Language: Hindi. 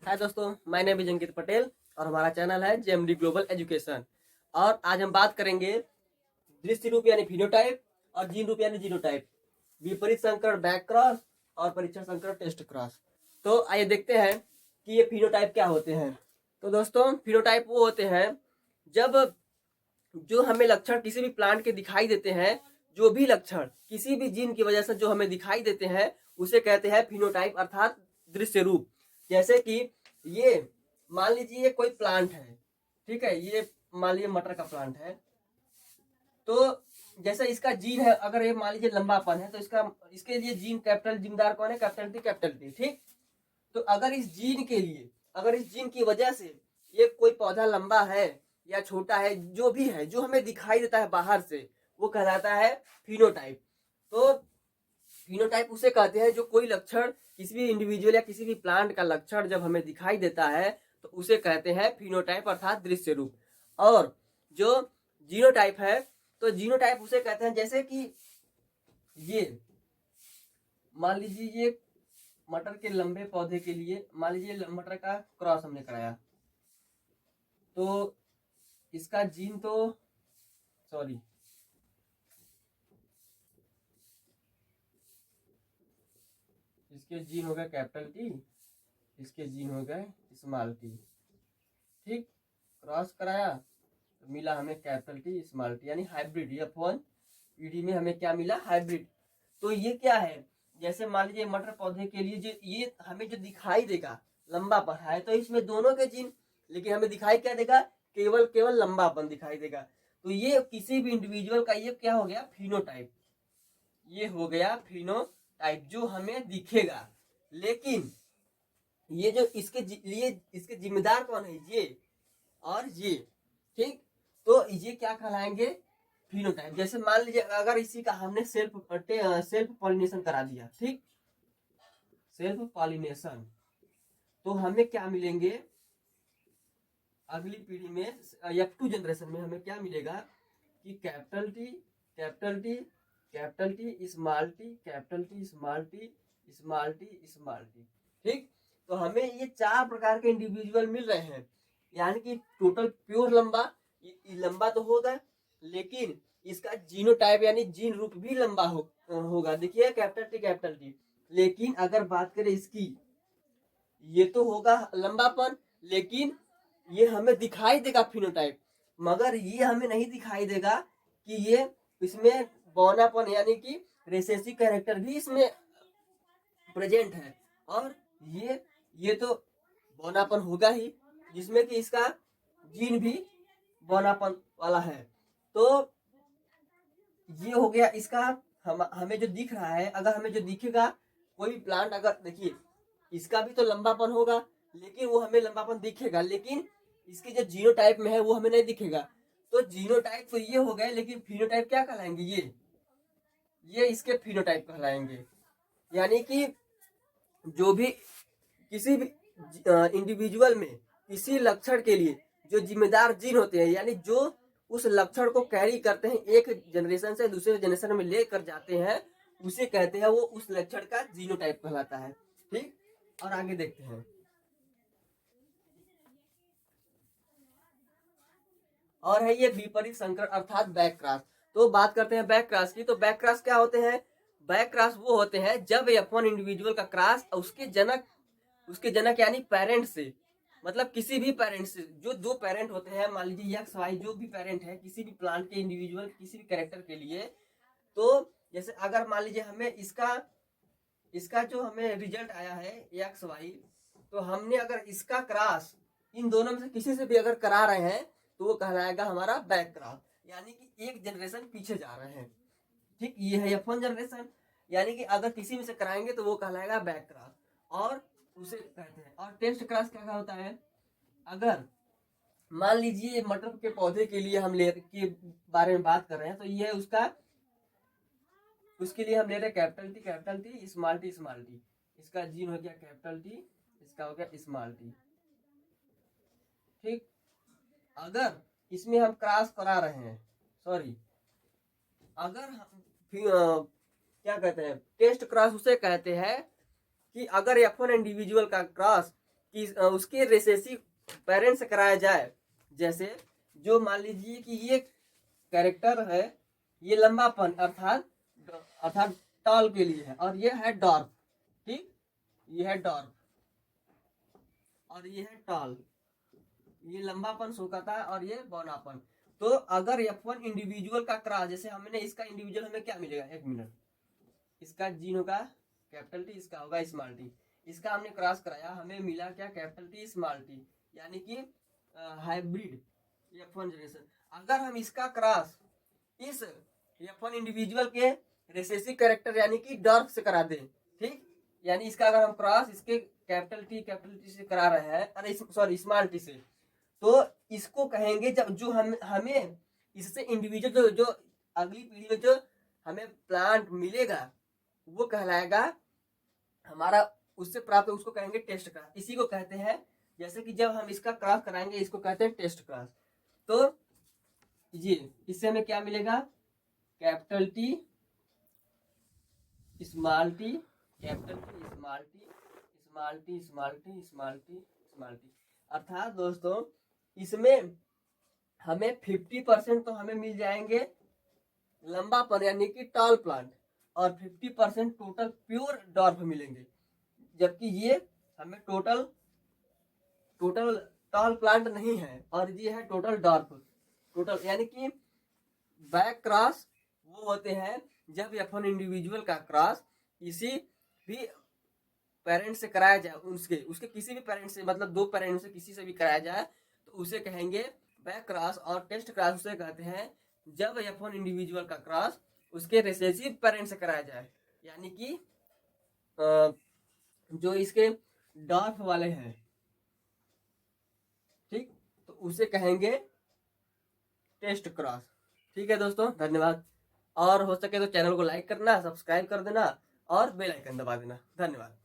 हाय दोस्तों, मैं नेम इज अंकित पटेल और हमारा चैनल है जेएमडी ग्लोबल एजुकेशन। और आज हम बात करेंगे दृश्य रूप यानी फिनोटाइप और जीन रूप यानी जीनोटाइप, विपरीत संकरण बैक क्रॉस और परीक्षण संकरण टेस्ट क्रॉस। तो आइए देखते हैं कि ये फिनोटाइप क्या होते हैं। तो दोस्तों, फिनोटाइप वो होते हैं जब जो हमें लक्षण किसी भी प्लांट के दिखाई देते हैं, जो भी लक्षण किसी भी जीन की वजह से जो हमें दिखाई देते हैं उसे कहते हैं फिनोटाइप अर्थात दृश्य रूप। जैसे कि ये मान लीजिए ये कोई प्लांट है, ठीक है, ये मान लीजिए मटर का प्लांट है। तो जैसे इसका जीन है, अगर ये मान लीजिए लंबापन है तो इसके लिए जीन कैपिटल जिम्मेदार कौन है? कैपिटल टी, ठीक। तो अगर इस जीन की वजह से ये कोई पौधा लंबा है या छोटा है, जो भी है जो हमें दिखाई देता है बाहर से, वो कहलाता है फिनोटाइप। तो फिनोटाइप उसे कहते हैं जो कोई लक्षण किसी भी इंडिविजुअल या किसी भी प्लांट का लक्षण जब हमें दिखाई देता है तो उसे कहते हैं फिनोटाइप अर्थात दृश्य रूप। और जो जीनोटाइप है, तो जीनोटाइप उसे कहते हैं जैसे कि ये मान लीजिए ये मटर के लंबे पौधे के लिए मान लीजिए मटर का क्रॉस हमने कराया, तो इसका जीन तो सॉरी इसके जीन हो गए कैपिटल टी, इसके जीन हो गए स्मॉल टी, ठीक। क्रॉस कराया तो मिला हमें कैपिटल टी स्मॉल टी यानी हाइब्रिड। F1 पीढ़ी में हमें क्या मिला? हाइब्रिड। तो ये क्या है? जैसे मान लीजिए मटर पौधे के लिए जो ये हमें जो दिखाई देगा लंबापन है, तो इसमें दोनों के जीन, लेकिन हमें दिखाई क्या देगा? केवल लंबापन दिखाई देगा। तो ये किसी भी इंडिविजुअल का ये क्या हो गया? फिनोटाइप। ये हो गया फिनोटाइप जो हमें दिखेगा। लेकिन ये जो इसके लिए इसके जिम्मेदार कौन है? ये और ये, ठीक। तो ये क्या कहलाएंगे? फिनोटाइप। जैसे मान लीजिए अगर इसी का हमने सेल्फ पॉलिनेशन करा दिया, ठीक, सेल्फ पॉलिनेशन, तो हमें क्या मिलेंगे अगली पीढ़ी में? F2 जनरेशन में हमें क्या मिलेगा कि capital T capital T capital T small T capital T small T small T small T, ठीक। तो हमें ये 4 प्रकार के इंडिविजुअल मिल रहे हैं, यानी कि टोटल प्योर लंबा तो होगा, लेकिन इसका जीनोटाइप यानी जीन रूप भी लंबा होगा। देखिए कैपिटल टी, लेकिन अगर बात करें इसकी, ये तो होगा लंबापन, लेकिन ये हमें दिखाई देगा फिनोटाइप, मगर ये हमें नहीं दिखाई देगा कि ये इसमें बौनापन यानी कि रेसेसिव कैरेक्टर भी इसमें प्रेजेंट है। और ये तो बौनापन होगा ही, जिसमें कि इसका जीन भी बौनापन वाला है। तो ये हो गया इसका। हमें जो दिख रहा है, अगर हमें जो दिखेगा कोई भी प्लांट, अगर देखिए इसका भी तो लंबापन होगा, लेकिन वो हमें लंबापन दिखेगा, लेकिन इसके जो जीनोटाइप में है वो हमें नहीं दिखेगा। तो जीनोटाइप तो ये हो गए, लेकिन फिनोटाइप क्या कहलाएंगे? ये इसके फिनोटाइप कहलाएंगे। यानी कि जो भी किसी भी इंडिविजुअल में किसी लक्षण के लिए जो जिम्मेदार जीन होते हैं, यानी जो उस लक्षण को कैरी करते हैं, एक जनरेशन से दूसरे जनरेशन में लेकर जाते हैं, उसे कहते हैं, वो उस लक्षण का जीनोटाइप कहलाता है, ठीक। और आगे देखते हैं। और है ये विपरीत संकरण अर्थात बैक क्रॉस। तो बात करते हैं बैक क्रॉस की। तो बैक क्रॉस क्या होते हैं? बैक क्रॉस वो होते हैं जब F1 इंडिविजुअल का क्रॉस उसके जनक यानी पेरेंट से, मतलब किसी भी पेरेंट से, जो 2 पेरेंट होते हैं, मान लीजिए एक्स वाई, जो भी पेरेंट है किसी भी प्लांट के इंडिविजुअल किसी भी कैरेक्टर के लिए। तो जैसे अगर मान लीजिए हमें इसका जो हमें रिजल्ट आया है एक्स वाई, तो हमने अगर इसका क्रॉस इन दोनों में से किसी से भी अगर करा रहे हैं तो वो कहलाएगा हमारा बैक क्रॉस, यानी कि एक जनरेशन पीछे जा रहे हैं, ठीक। ये है F1 जनरेशन, यानी कि अगर किसी में से कराएंगे तो वो कहलाएगा बैक क्रॉस, और उसे कहते हैं। और टेस्ट क्रॉस क्या होता है? अगर मान लीजिए मटर के पौधे के लिए हम ले के बारे में बात कर रहे हैं, तो ये उसके लिए हम ले रहे कैपिटल टी स्मॉल टी, इसका जीन हो गया कैपिटल टी, इसका हो गया स्मॉल टी, ठीक। अगर इसमें हम क्रॉस करा रहे हैं, सॉरी, अगर हम क्या कहते हैं टेस्ट क्रॉस उसे कहते हैं कि अगर F1 इंडिविजुअल का क्रॉस कि उसके रेसेसिव पेरेंट्स से कराया जाए, जैसे जो मान लीजिए कि ये कैरेक्टर है, ये लंबापन अर्थात अर्थात टॉल के लिए है, और ये है डॉर्फ, ठीक, ये है डॉर्फ और ये है टॉल, ये लंबापन शो करता है और ये बौनापन। तो अगर F1 इंडिविजुअल का क्रॉस, जैसे हमने इसका इंडिविजुअल, हमें क्या मिलेगा, एक मिनट, इसका जीन होगा कैपिटल टी, इसका होगा स्मॉल टी, इसका हमने क्रॉस कराया, हमें मिला क्या, कैपिटल टी स्मॉल टी, यानी कि हाइब्रिड F1 जनरेशन। अगर हम इसका क्रॉस इस F1 इंडिविजुअल के रिसेसिव कैरेक्टर यानी कि डॉर्फ से करा दें, ठीक, यानी इसका अगर हम क्रॉस इसके कैपिटल टी से करा रहे हैं, अरे सॉरी स्मॉल टी से, तो इसको कहेंगे, जब जो हमें इससे इंडिविजुअल जो अगली पीढ़ी में जो हमें प्लांट मिलेगा वो कहलाएगा हमारा, उससे प्राप्त, उसको कहेंगे टेस्ट क्रॉस। इसी को कहते हैं, जैसे कि जब हम इसका क्रॉस कराएंगे इसको कहते हैं टेस्ट क्रॉस। तो ये इससे हमें क्या मिलेगा, capital T small T, capital T small T, small T small T small T small T. अर्थात दोस्तों इसमें हमें 50% तो हमें मिल जाएंगे लंबापन यानी कि टॉल प्लांट, और 50% टोटल प्योर डॉर्फ मिलेंगे, जबकि ये हमें टोटल टॉल प्लांट नहीं है, और ये है टोटल डॉर्फ। टोटल यानी कि बैक क्रॉस वो होते हैं जब F1 इंडिविजुअल का क्रॉस किसी भी पेरेंट से कराया जाए, उसके किसी भी पेरेंट से, मतलब दो पेरेंट से किसी से भी कराया जाए, तो उसे कहेंगे बैक क्रॉस। और टेस्ट क्रॉस उसे कहते हैं जब F1 इंडिविजुअल का क्रॉस उसके रिसेसिव पेरेंट से कराया जाए, यानी कि जो इसके डॉर्फ वाले हैं, ठीक, तो उसे कहेंगे टेस्ट क्रॉस। ठीक है दोस्तों, धन्यवाद। और हो सके तो चैनल को लाइक करना, सब्सक्राइब कर देना और बेल आइकन दबा देना। धन्यवाद।